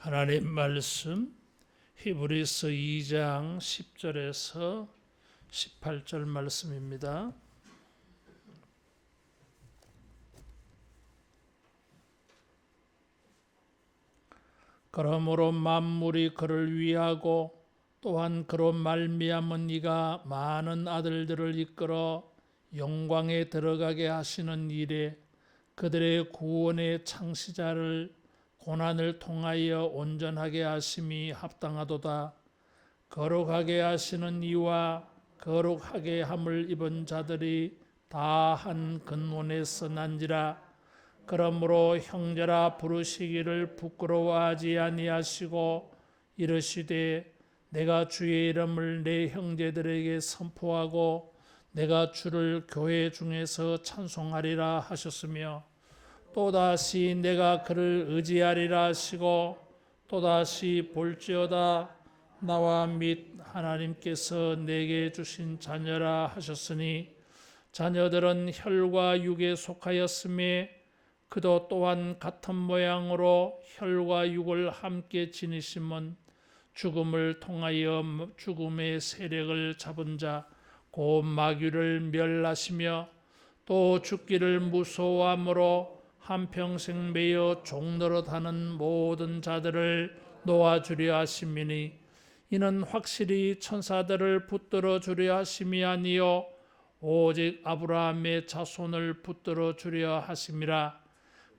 하나님 말씀 히브리서 2장 10절에서 18절 말씀입니다. 그러므로 만물이 그를 위하고 또한 그로 말미암은 이가 많은 아들들을 이끌어 영광에 들어가게 하시는 일에 그들의 구원의 창시자를 고난을 통하여 온전하게 하심이 합당하도다. 거룩하게 하시는 이와 거룩하게 함을 입은 자들이 다 한 근원에서 난지라. 그러므로 형제라 부르시기를 부끄러워하지 아니하시고 이르시되 내가 주의 이름을 내 형제들에게 선포하고 내가 주를 교회 중에서 찬송하리라 하셨으며 또다시 내가 그를 의지하리라 하시고 또다시 볼지어다 나와 및 하나님께서 내게 주신 자녀라 하셨으니 자녀들은 혈과 육에 속하였음에 그도 또한 같은 모양으로 혈과 육을 함께 지니심은 죽음을 통하여 죽음의 세력을 잡은 자 곧 마귀를 멸하시며 또 죽기를 무서워함으로 한평생 매여 종노릇하는 모든 자들을 놓아주려 하심이니 이는 확실히 천사들을 붙들어 주려 하심이 아니요 오직 아브라함의 자손을 붙들어 주려 하심이라.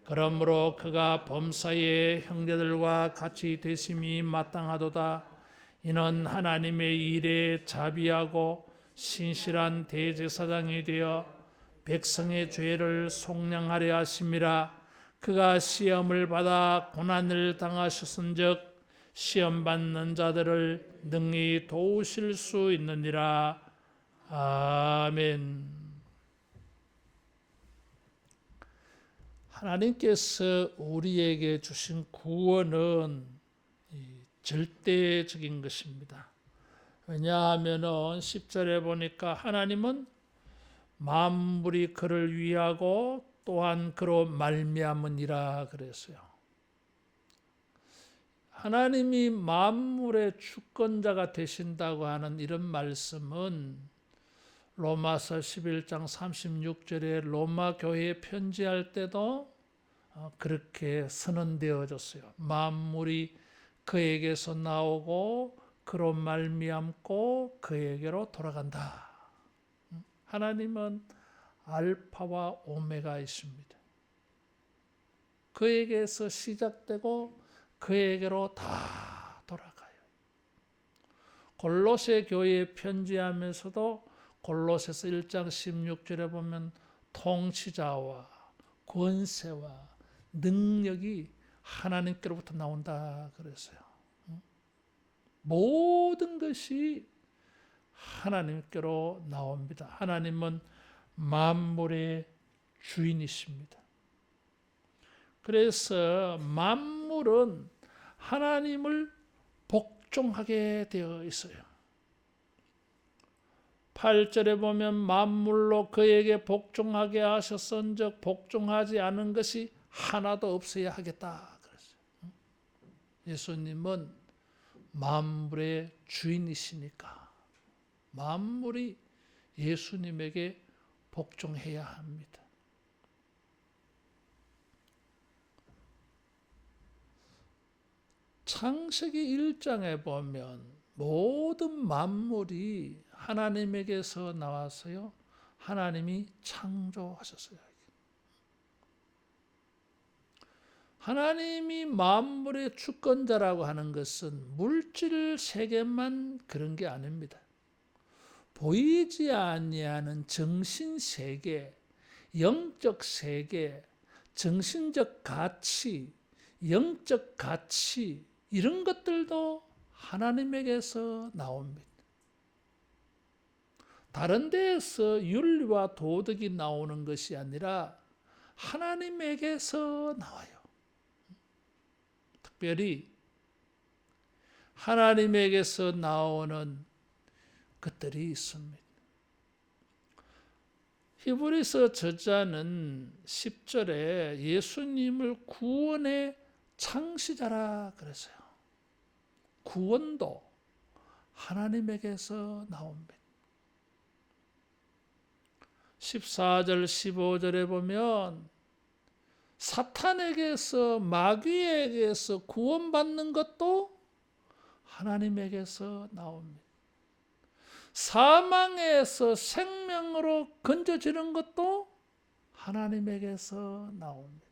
그러므로 그가 범사의 형제들과 같이 되심이 마땅하도다. 이는 하나님의 일에 자비하고 신실한 대제사장이 되어 백성의 죄를 속량하려 하심이라. 그가 시험을 받아 고난을 당하셨은즉 시험 받는 자들을 능히 도우실 수 있느니라. 아멘. 하나님께서 우리에게 주신 구원은 절대적인 것입니다. 왜냐하면 10절에 보니까 하나님은 만물이 그를 위하고 또한 그로 말미암으니라 그랬어요. 하나님이 만물의 주권자가 되신다고 하는 이런 말씀은 로마서 11장 36절에 로마 교회에 편지할 때도 그렇게 선언되어졌어요. 만물이 그에게서 나오고 그로 말미암고 그에게로 돌아간다. 하나님은 알파와 오메가이십니다. 그에게서 시작되고 그에게로 다 돌아가요. 골로새 교회에 편지하면서도 골로새서 1장 16절에 보면 통치자와 권세와 능력이 하나님께로부터 나온다 그랬어요. 모든 것이 하나님께로 나옵니다. 하나님은 만물의 주인이십니다. 그래서 만물은 하나님을 복종하게 되어 있어요. 8절에 보면 만물로 그에게 복종하게 하셨은즉 복종하지 않은 것이 하나도 없어야 하겠다 그랬어요. 예수님은 만물의 주인이시니까 만물이 예수님에게 복종해야 합니다. 창세기 1장에 보면 모든 만물이 하나님에게서 나왔어요. 하나님이 창조하셨어요. 하나님이 만물의 주권자라고 하는 것은 물질 세계만 그런 게 아닙니다. 보이지 아니하는 정신 세계, 영적 세계, 정신적 가치, 영적 가치 이런 것들도 하나님에게서 나옵니다. 다른 데에서 윤리와 도덕이 나오는 것이 아니라 하나님에게서 나와요. 특별히 하나님에게서 나오는 것들이 있습니다. 히브리서 저자는 10절에 예수님을 구원의 창시자라 그랬어요. 구원도 하나님에게서 나옵니다. 14절 15절에 보면 사탄에게서 마귀에게서 구원받는 것도 하나님에게서 나옵니다. 사망에서 생명으로 건져지는 것도 하나님에게서 나옵니다.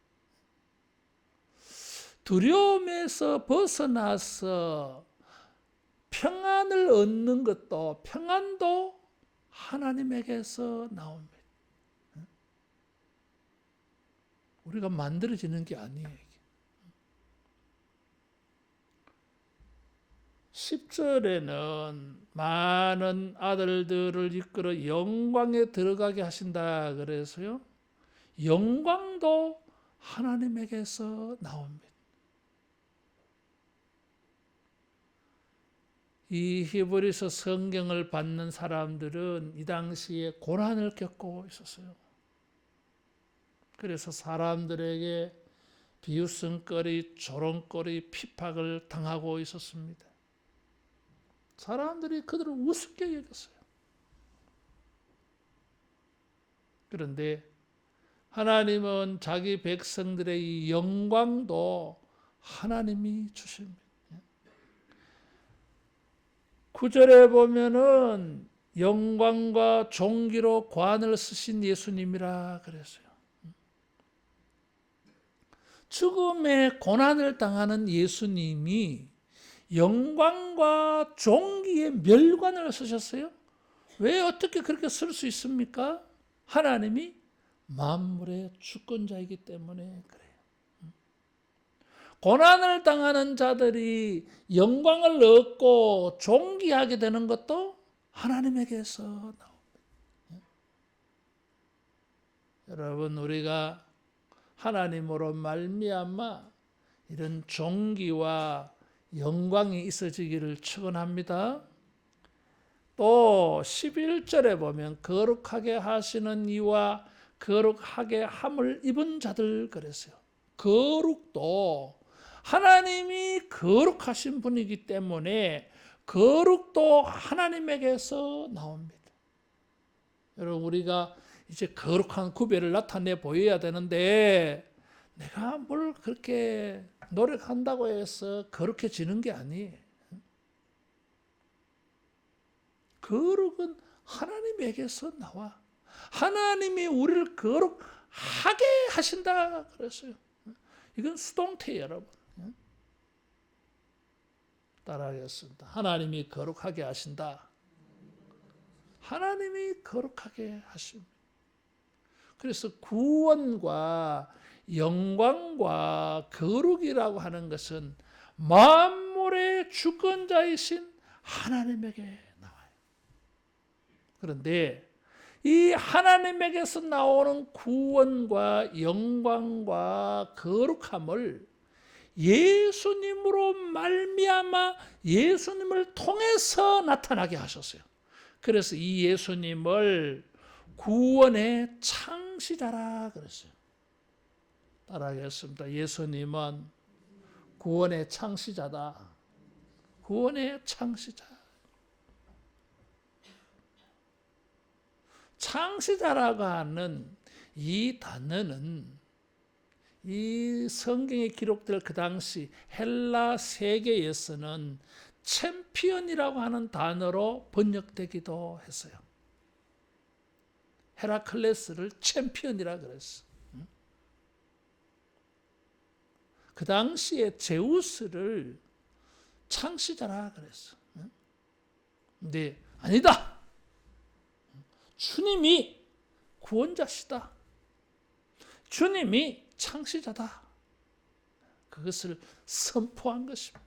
두려움에서 벗어나서 평안을 얻는 것도, 평안도 하나님에게서 나옵니다. 우리가 만들어지는 게 아니에요. 10절에는 많은 아들들을 이끌어 영광에 들어가게 하신다 그래서요. 영광도 하나님에게서 나옵니다. 이 히브리서 성경을 받는 사람들은 이 당시에 고난을 겪고 있었어요. 그래서 사람들에게 비웃음거리, 조롱거리, 핍박을 당하고 있었습니다. 사람들이 그들을 우습게 여겼어요. 그런데 하나님은 자기 백성들의 이 영광도 하나님이 주십니다. 9절에 보면은 영광과 존귀로 관을 쓰신 예수님이라 그랬어요. 죽음의 고난을 당하는 예수님이 영광과 존귀의 멸관을 쓰셨어요. 왜 어떻게 그렇게 쓸 수 있습니까? 하나님이 만물의 주권자이기 때문에 그래요. 고난을 당하는 자들이 영광을 얻고 존귀하게 되는 것도 하나님에게서 나옵니다. 여러분, 우리가 하나님으로 말미암아 이런 존귀와 영광이 있어지기를 축원합니다. 또 11절에 보면 거룩하게 하시는 이와 거룩하게 함을 입은 자들 그랬어요. 거룩도 하나님이 거룩하신 분이기 때문에 거룩도 하나님에게서 나옵니다. 여러분, 우리가 이제 거룩한 구별을 나타내 보여야 되는데 내가 뭘 그렇게 노력한다고 해서 거룩해지는 게 아니에요. 거룩은 하나님에게서 나와. 하나님이 우리를 거룩하게 하신다 그랬어요. 이건 수동태 여러분. 따라하겠습니다. 하나님이 거룩하게 하신다. 하나님이 거룩하게 하십니다. 그래서 구원과 영광과 거룩이라고 하는 것은 만물의 주권자이신 하나님에게 나와요. 그런데 이 하나님에게서 나오는 구원과 영광과 거룩함을 예수님으로 말미암아 예수님을 통해서 나타나게 하셨어요. 그래서 이 예수님을 구원의 창시자라 그랬어요. 따라하겠습니다. 예수님은 구원의 창시자다. 구원의 창시자. 창시자라고 하는 이 단어는 이 성경에 기록될 그 당시 헬라 세계에서는 챔피언이라고 하는 단어로 번역되기도 했어요. 헤라클레스를 챔피언이라 그랬어. 그 당시에 제우스를 창시자라 그랬어. 근데 아니다. 주님이 구원자시다. 주님이 창시자다. 그것을 선포한 것입니다.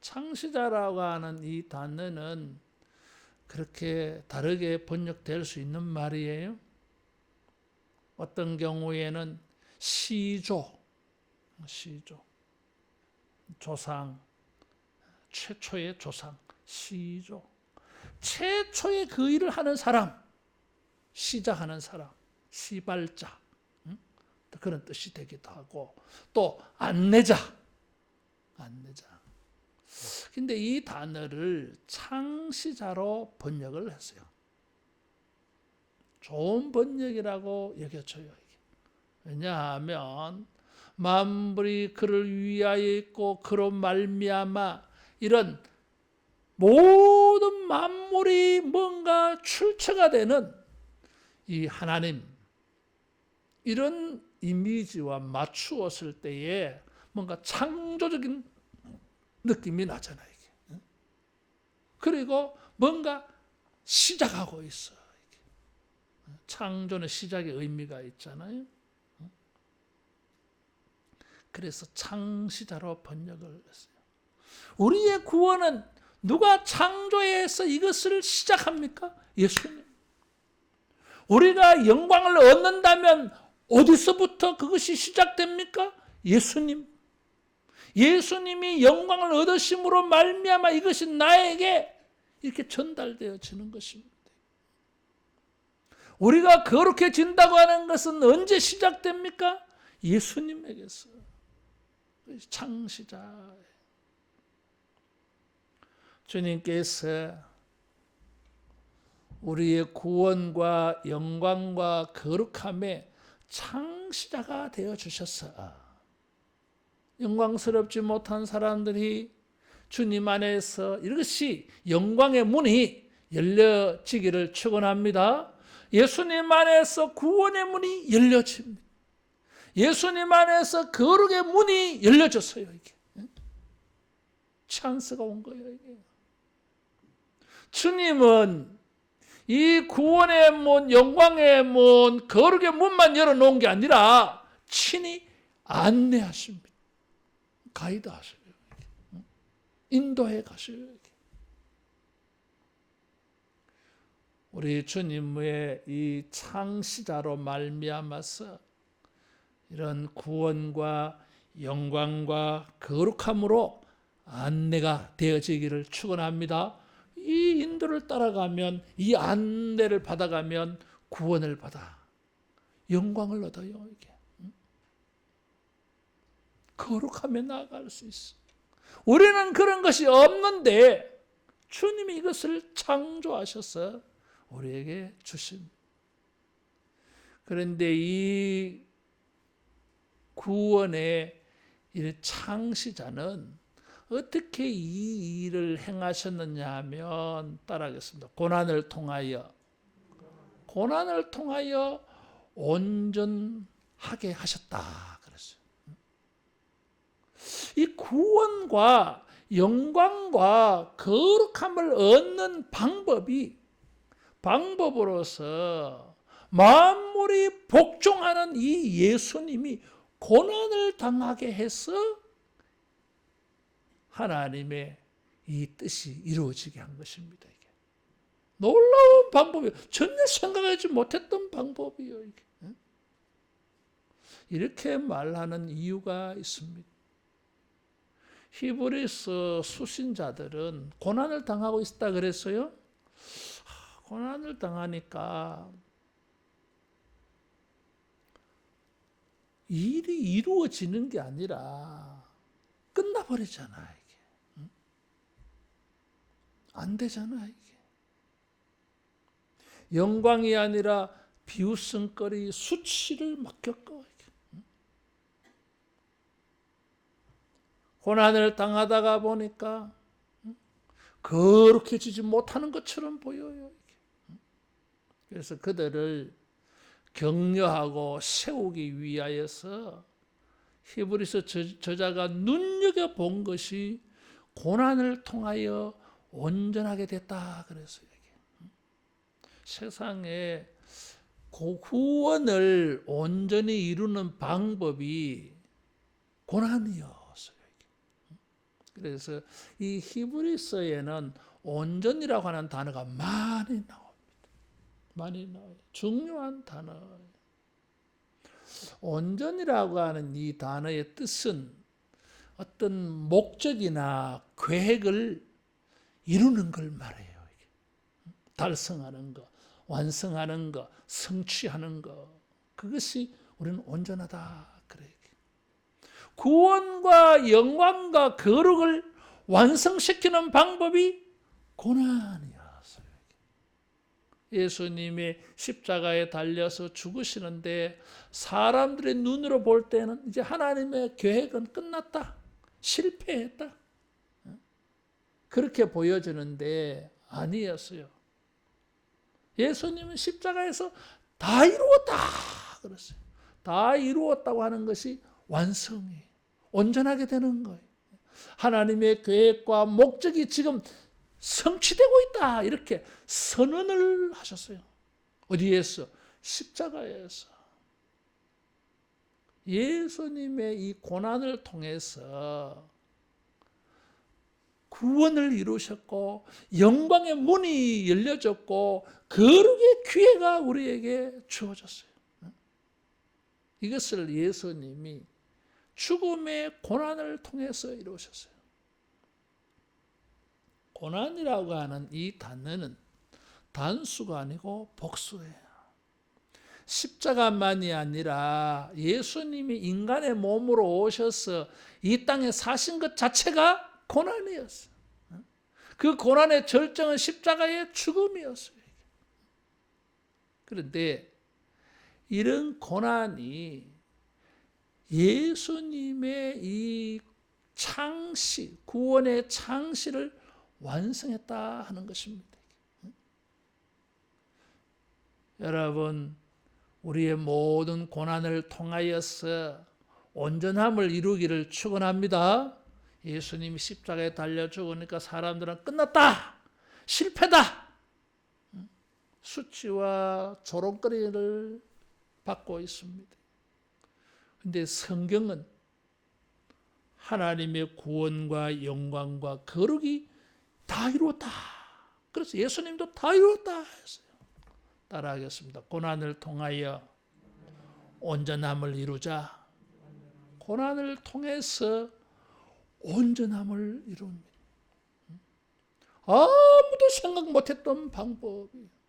창시자라고 하는 이 단어는 그렇게 다르게 번역될 수 있는 말이에요. 어떤 경우에는 시조, 조상, 최초의 조상, 시조. 최초의 그 일을 하는 사람, 시작하는 사람, 시발자. 그런 뜻이 되기도 하고, 또 안내자. 근데 이 단어를 창시자로 번역을 했어요. 좋은 번역이라고 여겨져요. 왜냐하면 만물이 그를 위하여 있고 그로 말미암아, 이런 모든 만물이 뭔가 출처가 되는 이 하나님, 이런 이미지와 맞추었을 때에 뭔가 창조적인 느낌이 나잖아요. 이게. 그리고 뭔가 시작하고 있어. 창조는 시작의 의미가 있잖아요. 그래서 창시자로 번역을 했어요. 우리의 구원은 누가 창조해서 이것을 시작합니까? 예수님. 우리가 영광을 얻는다면 어디서부터 그것이 시작됩니까? 예수님. 예수님이 영광을 얻으심으로 말미암아 이것이 나에게 이렇게 전달되어지는 것입니다. 우리가 거룩해진다고 하는 것은 언제 시작됩니까? 예수님에게서. 창시자. 주님께서 우리의 구원과 영광과 거룩함의 창시자가 되어주셨어. 영광스럽지 못한 사람들이 주님 안에서 이것이 영광의 문이 열려지기를 축원합니다. 예수님 안에서 구원의 문이 열려집니다. 예수님 안에서 거룩의 문이 열려졌어요. 이게 찬스가 온 거예요. 이게. 주님은 이 구원의 문, 영광의 문, 거룩의 문만 열어놓은 게 아니라 친히 안내하십니다. 가이드 하셔요. 인도해 가셔요. 우리 주님의 이 창시자로 말미암아서 이런 구원과 영광과 거룩함으로 안내가 되어지기를 축원합니다. 이 인도를 따라가면, 이 안내를 받아가면 구원을 받아 영광을 얻어요. 이게 거룩함에 나아갈 수 있어. 우리는 그런 것이 없는데 주님이 이것을 창조하셔서 우리에게 주십니다. 그런데 이 구원의 이 창시자는 어떻게 이 일을 행하셨느냐 하면 따라하겠습니다. 고난을 통하여 온전하게 하셨다 그랬어요. 이 구원과 영광과 거룩함을 얻는 방법으로서 만물이 복종하는 이 예수님이 고난을 당하게 해서 하나님의 이 뜻이 이루어지게 한 것입니다. 이게 놀라운 방법이에요. 전혀 생각하지 못했던 방법이에요. 이게. 이렇게 말하는 이유가 있습니다. 히브리서 수신자들은 고난을 당하고 있다 그랬어요. 고난을 당하니까 일이 이루어지는 게 아니라 끝나버리잖아. 이게 안 되잖아. 이게 영광이 아니라 비웃음거리, 수치를 막 겪어. 고난을 당하다가 보니까 거룩해지지 못하는 것처럼 보여요. 그래서 그들을 격려하고 세우기 위하여서 히브리서 저자가 눈여겨본 것이 고난을 통하여 온전하게 됐다 그랬어요. 세상에 구원을 온전히 이루는 방법이 고난이었어요. 그래서 이 히브리서에는 온전이라고 하는 단어가 많이 나옵니다. 많이 나와요. 중요한 단어예요. 온전이라고 하는 이 단어의 뜻은 어떤 목적이나 계획을 이루는 걸 말해요. 달성하는 거, 완성하는 거, 성취하는 거. 그것이 우리는 온전하다. 그래. 구원과 영광과 거룩을 완성시키는 방법이 고난이었어요. 예수님의 십자가에 달려서 죽으시는데 사람들의 눈으로 볼 때는 이제 하나님의 계획은 끝났다. 실패했다. 그렇게 보여지는데 아니었어요. 예수님은 십자가에서 다 이루었다 그랬어요. 다 이루었다고 하는 것이 완성이에요. 온전하게 되는 거예요. 하나님의 계획과 목적이 지금 성취되고 있다 이렇게 선언을 하셨어요. 어디에서? 십자가에서. 예수님의 이 고난을 통해서 구원을 이루셨고 영광의 문이 열려졌고 거룩의 기회가 우리에게 주어졌어요. 이것을 예수님이 죽음의 고난을 통해서 이루셨어요. 고난이라고 하는 이 단어는 단수가 아니고 복수예요. 십자가만이 아니라 예수님이 인간의 몸으로 오셔서 이 땅에 사신 것 자체가 고난이었어요. 그 고난의 절정은 십자가의 죽음이었어요. 그런데 이런 고난이 예수님의 이 창시, 구원의 창시를 완성했다 하는 것입니다. 여러분, 우리의 모든 고난을 통하여서 온전함을 이루기를 축원합니다. 예수님이 십자가에 달려 죽으니까 사람들은 끝났다, 실패다, 수치와 조롱거리를 받고 있습니다. 그런데 성경은 하나님의 구원과 영광과 거룩이 다 이루었다. 그래서 예수님도 다 이루었다 했어요. 따라하겠습니다. 고난을 통하여 온전함을 이루자. 고난을 통해서 온전함을 이룹니다. 아무도 생각 못했던 방법이에요.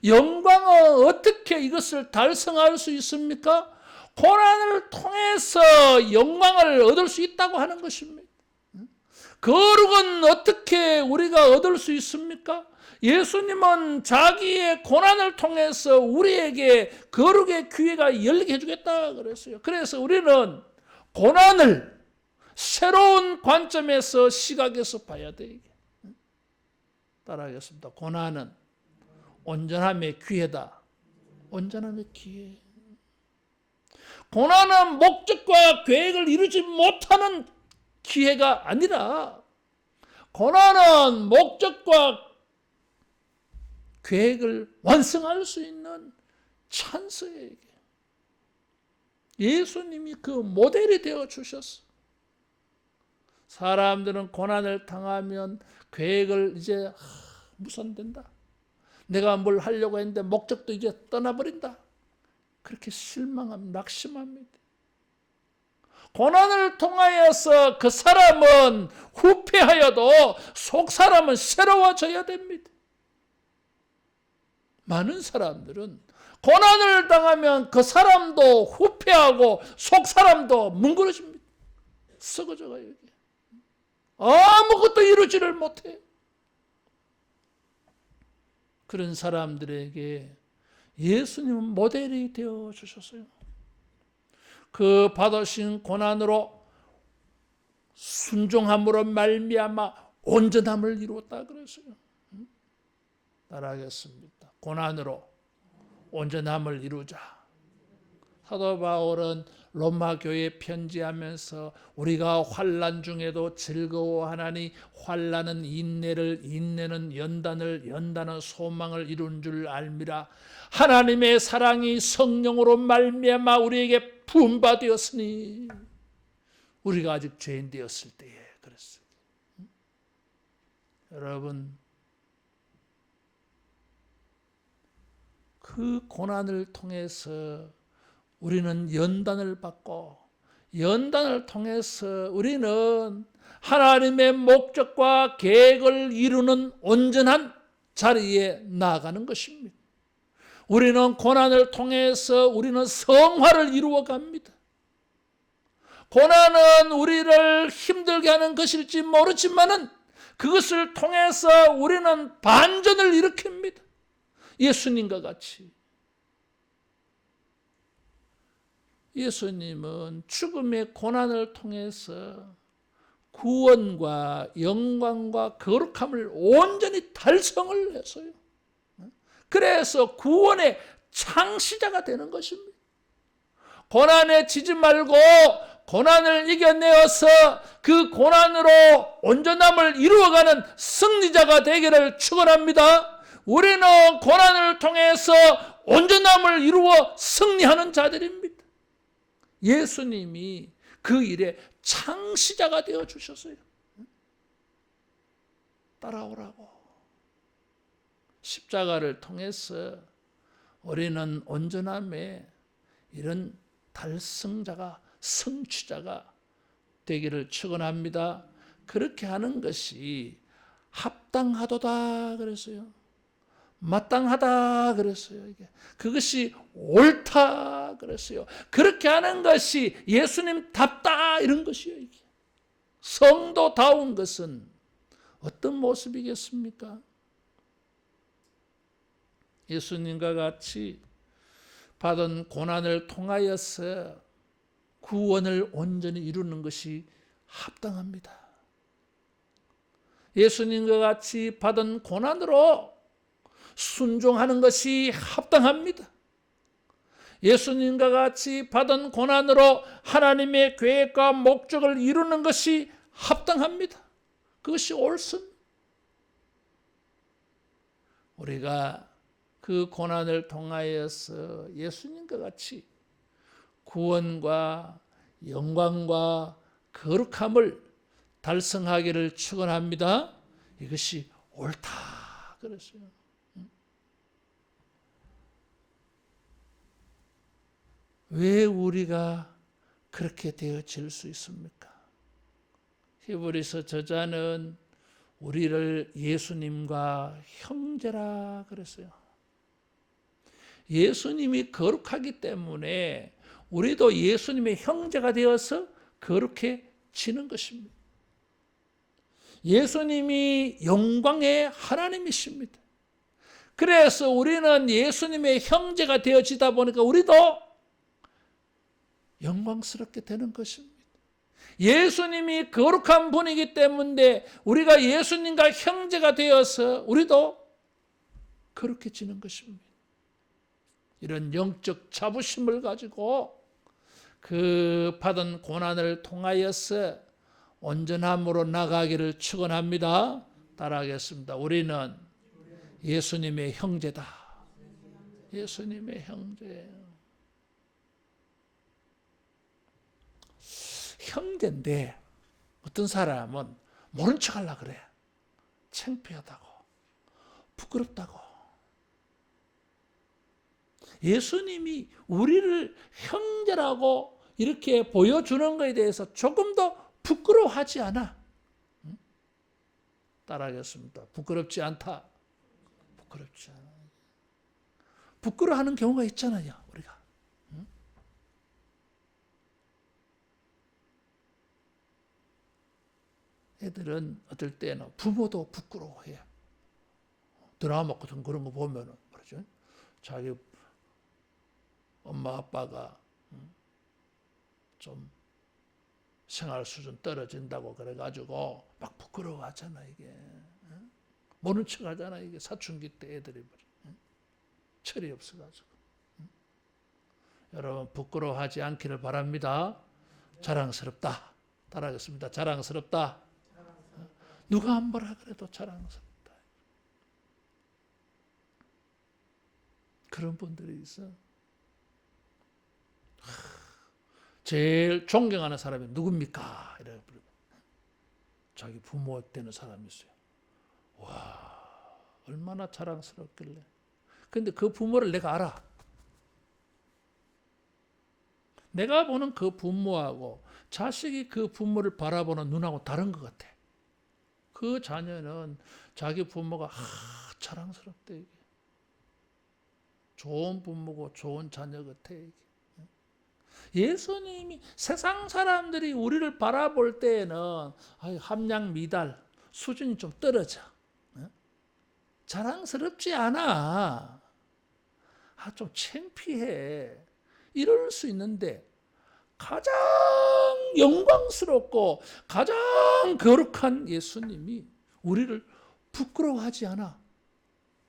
영광은 어떻게 이것을 달성할 수 있습니까? 고난을 통해서 영광을 얻을 수 있다고 하는 것입니다. 거룩은 어떻게 우리가 얻을 수 있습니까? 예수님은 자기의 고난을 통해서 우리에게 거룩의 기회가 열리게 해주겠다 그랬어요. 그래서 우리는 고난을 새로운 관점에서 시각에서 봐야 돼. 따라하겠습니다. 고난은 온전함의 기회다. 온전함의 기회. 고난은 목적과 계획을 이루지 못하는 기회가 아니라 고난은 목적과 계획을 완성할 수 있는 찬스예요. 예수님이 그 모델이 되어 주셨어. 사람들은 고난을 당하면 계획을 이제 무산된다. 내가 뭘 하려고 했는데 목적도 이제 떠나버린다. 그렇게 실망합니다. 낙심합니다. 고난을 통하여서 그 사람은 후패하여도 속 사람은 새로워져야 됩니다. 많은 사람들은 고난을 당하면 그 사람도 후패하고 속 사람도 뭉그러집니다. 썩어져가요. 아무것도 이루지를 못해. 그런 사람들에게 예수님은 모델이 되어 주셨어요. 그 받으신 고난으로 순종함으로 말미암아 온전함을 이루었다 그랬어요. 따라하겠습니다. 고난으로 온전함을 이루자. 사도 바울은 로마 교회에 편지하면서 우리가 환난 중에도 즐거워하나니 환난은 인내를, 인내는 연단을, 연단은 소망을 이룬 줄 알미라. 하나님의 사랑이 성령으로 말미암아 우리에게 부음받았으니 우리가 아직 죄인 되었을 때에 그랬어요. 여러분, 그 고난을 통해서 우리는 연단을 받고 연단을 통해서 우리는 하나님의 목적과 계획을 이루는 온전한 자리에 나아가는 것입니다. 우리는 고난을 통해서 우리는 성화를 이루어 갑니다. 고난은 우리를 힘들게 하는 것일지 모르지만은 그것을 통해서 우리는 반전을 일으킵니다. 예수님과 같이. 예수님은 죽음의 고난을 통해서 구원과 영광과 거룩함을 온전히 달성을 했어요. 그래서 구원의 창시자가 되는 것입니다. 고난에 지지 말고 고난을 이겨내어서 그 고난으로 온전함을 이루어가는 승리자가 되기를 축원합니다. 우리는 고난을 통해서 온전함을 이루어 승리하는 자들입니다. 예수님이 그 일의 창시자가 되어 주셨어요. 따라오라고. 십자가를 통해서 우리는 온전함에 이런 달성자가 성취자가 되기를 축원합니다. 그렇게 하는 것이 합당하도다 그랬어요. 마땅하다 그랬어요. 이게 그것이 옳다 그랬어요. 그렇게 하는 것이 예수님답다 이런 것이요. 이게 성도다운 것은 어떤 모습이겠습니까? 예수님과 같이 받은 고난을 통하여서 구원을 온전히 이루는 것이 합당합니다. 예수님과 같이 받은 고난으로 순종하는 것이 합당합니다. 예수님과 같이 받은 고난으로 하나님의 계획과 목적을 이루는 것이 합당합니다. 그것이 옳습니다. 우리가 그 고난을 통하여서 예수님과 같이 구원과 영광과 거룩함을 달성하기를 축원합니다. 이것이 옳다 그랬어요. 왜 우리가 그렇게 되어질 수 있습니까? 히브리서 저자는 우리를 예수님과 형제라 그랬어요. 예수님이 거룩하기 때문에 우리도 예수님의 형제가 되어서 거룩해지는 것입니다. 예수님이 영광의 하나님이십니다. 그래서 우리는 예수님의 형제가 되어지다 보니까 우리도 영광스럽게 되는 것입니다. 예수님이 거룩한 분이기 때문에 우리가 예수님과 형제가 되어서 우리도 거룩해지는 것입니다. 이런 영적 자부심을 가지고 그 받은 고난을 통하여서 온전함으로 나가기를 축원합니다. 따라하겠습니다. 우리는 예수님의 형제다. 예수님의 형제. 형제인데 어떤 사람은 모른 척 하려고 그래. 창피하다고, 부끄럽다고. 예수님이 우리를 형제라고 이렇게 보여주는 것에 대해서 조금 더 부끄러워하지 않아. 따라하겠습니다. 부끄럽지 않다. 부끄럽지 않아. 부끄러워하는 경우가 있잖아요, 우리가. 애들은 어떨 때는 부모도 부끄러워해. 드라마 같은 그런 거 보면은 그러죠. 자기 엄마 아빠가 좀 생활 수준 떨어진다고 그래가지고 막 부끄러워하잖아 이게. 모른 척하잖아 이게. 사춘기 때 애들이 철이 없어가지고. 여러분 부끄러워하지 않기를 바랍니다. 자랑스럽다. 따라하겠습니다. 자랑스럽다. 누가 안 보라 그래도 자랑스럽다. 그런 분들이 있어. 제일 존경하는 사람이 누굽니까? 이래 자기 부모 되는 사람이 있어요. 와, 얼마나 자랑스럽길래. 근데 그 부모를 내가 알아. 내가 보는 그 부모하고 자식이 그 부모를 바라보는 눈하고 다른 것 같아. 그 자녀는 자기 부모가 자랑스럽대. 이게. 좋은 부모고 좋은 자녀 같아. 예수님이 세상 사람들이 우리를 바라볼 때에는 함량 미달 수준이 좀 떨어져. 자랑스럽지 않아. 좀 창피해. 이럴 수 있는데 가장 영광스럽고 가장 거룩한 예수님이 우리를 부끄러워하지 않아.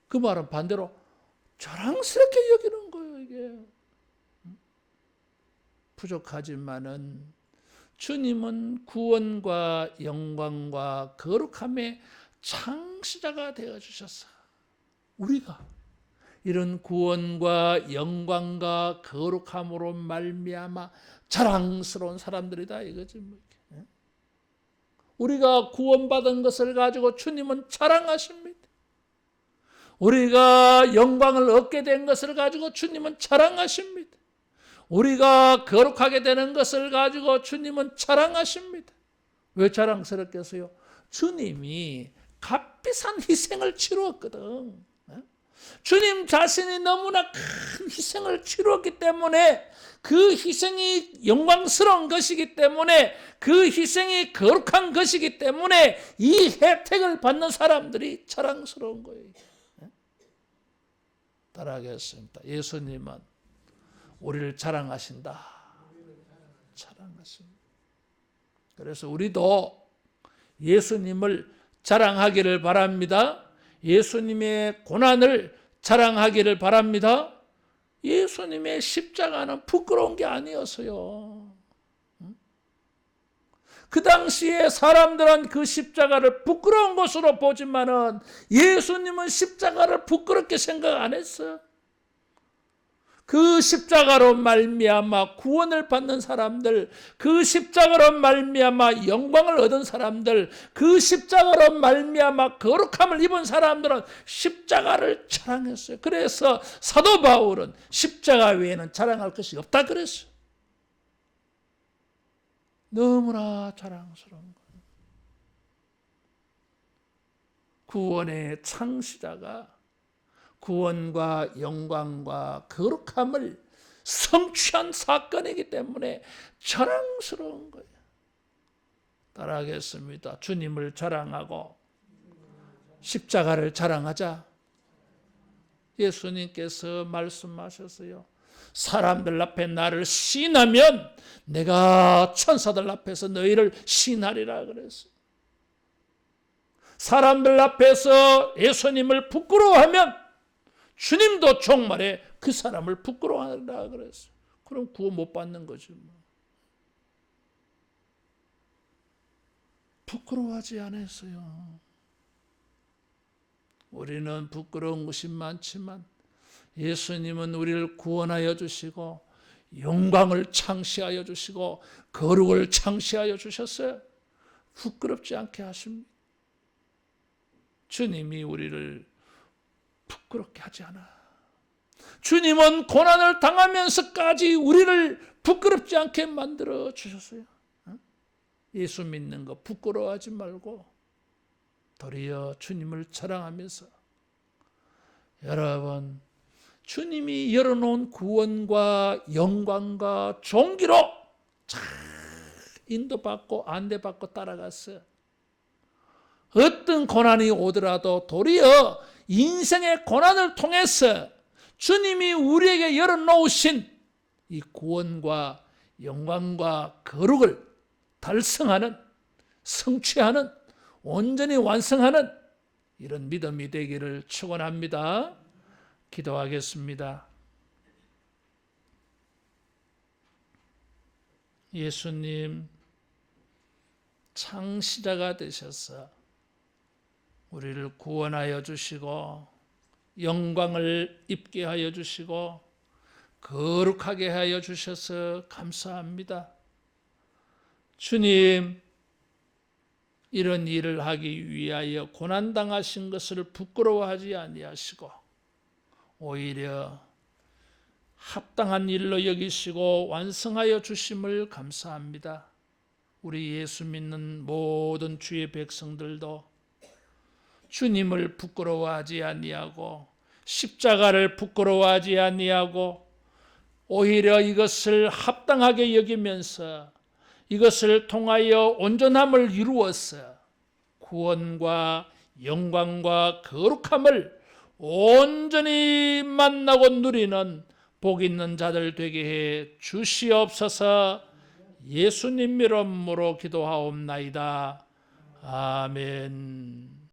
그 말은 반대로 자랑스럽게 여기는 거예요, 이게. 부족하지만은 주님은 구원과 영광과 거룩함의 창시자가 되어 주셨어. 우리가 이런 구원과 영광과 거룩함으로 말미암아 자랑스러운 사람들이다 이거지. 우리가 구원받은 것을 가지고 주님은 자랑하십니다. 우리가 영광을 얻게 된 것을 가지고 주님은 자랑하십니다. 우리가 거룩하게 되는 것을 가지고 주님은 자랑하십니다. 왜 자랑스럽겠어요? 주님이 값비싼 희생을 치루었거든. 주님 자신이 너무나 큰 희생을 치루었기 때문에 그 희생이 영광스러운 것이기 때문에 그 희생이 거룩한 것이기 때문에 이 혜택을 받는 사람들이 자랑스러운 거예요. 따라하겠습니다. 예수님은 우리를 자랑하신다. 자랑하십니다. 그래서 우리도 예수님을 자랑하기를 바랍니다. 예수님의 고난을 자랑하기를 바랍니다. 예수님의 십자가는 부끄러운 게 아니었어요. 그 당시에 사람들은 그 십자가를 부끄러운 것으로 보지만은 예수님은 십자가를 부끄럽게 생각 안 했어요. 그 십자가로 말미암아 구원을 받는 사람들, 그 십자가로 말미암아 영광을 얻은 사람들, 그 십자가로 말미암아 거룩함을 입은 사람들은 십자가를 자랑했어요. 그래서 사도 바울은 십자가 외에는 자랑할 것이 없다 그랬어요. 너무나 자랑스러운 거예요. 구원의 창시자가 구원과 영광과 거룩함을 성취한 사건이기 때문에 자랑스러운 거예요. 따라하겠습니다. 주님을 자랑하고 십자가를 자랑하자. 예수님께서 말씀하셨어요. 사람들 앞에 나를 시인하면 내가 천사들 앞에서 너희를 시인하리라 그랬어요. 사람들 앞에서 예수님을 부끄러워하면 주님도 종말에 그 사람을 부끄러워하라 그랬어요. 그럼 구원 못 받는 거죠. 부끄러워하지 않았어요. 우리는 부끄러운 것이 많지만 예수님은 우리를 구원하여 주시고 영광을 창시하여 주시고 거룩을 창시하여 주셨어요. 부끄럽지 않게 하십니다. 주님이 우리를 부끄럽게 하지 않아. 주님은 고난을 당하면서까지 우리를 부끄럽지 않게 만들어 주셨어요. 예수 믿는 거 부끄러워하지 말고 도리어 주님을 자랑하면서 여러분 주님이 열어놓은 구원과 영광과 존귀로 잘 인도받고 안내받고 따라갔어요. 어떤 고난이 오더라도 도리어 인생의 고난을 통해서 주님이 우리에게 열어놓으신 이 구원과 영광과 거룩을 달성하는, 성취하는, 온전히 완성하는 이런 믿음이 되기를 축원합니다. 기도하겠습니다. 예수님 창시자가 되셔서 우리를 구원하여 주시고 영광을 입게 하여 주시고 거룩하게 하여 주셔서 감사합니다. 주님, 이런 일을 하기 위하여 고난당하신 것을 부끄러워하지 아니하시고 오히려 합당한 일로 여기시고 완성하여 주심을 감사합니다. 우리 예수 믿는 모든 주의 백성들도 주님을 부끄러워하지 아니하고 십자가를 부끄러워하지 아니하고 오히려 이것을 합당하게 여기면서 이것을 통하여 온전함을 이루어서 구원과 영광과 거룩함을 온전히 만나고 누리는 복 있는 자들 되게 해 주시옵소서. 예수님 이름으로 기도하옵나이다. 아멘.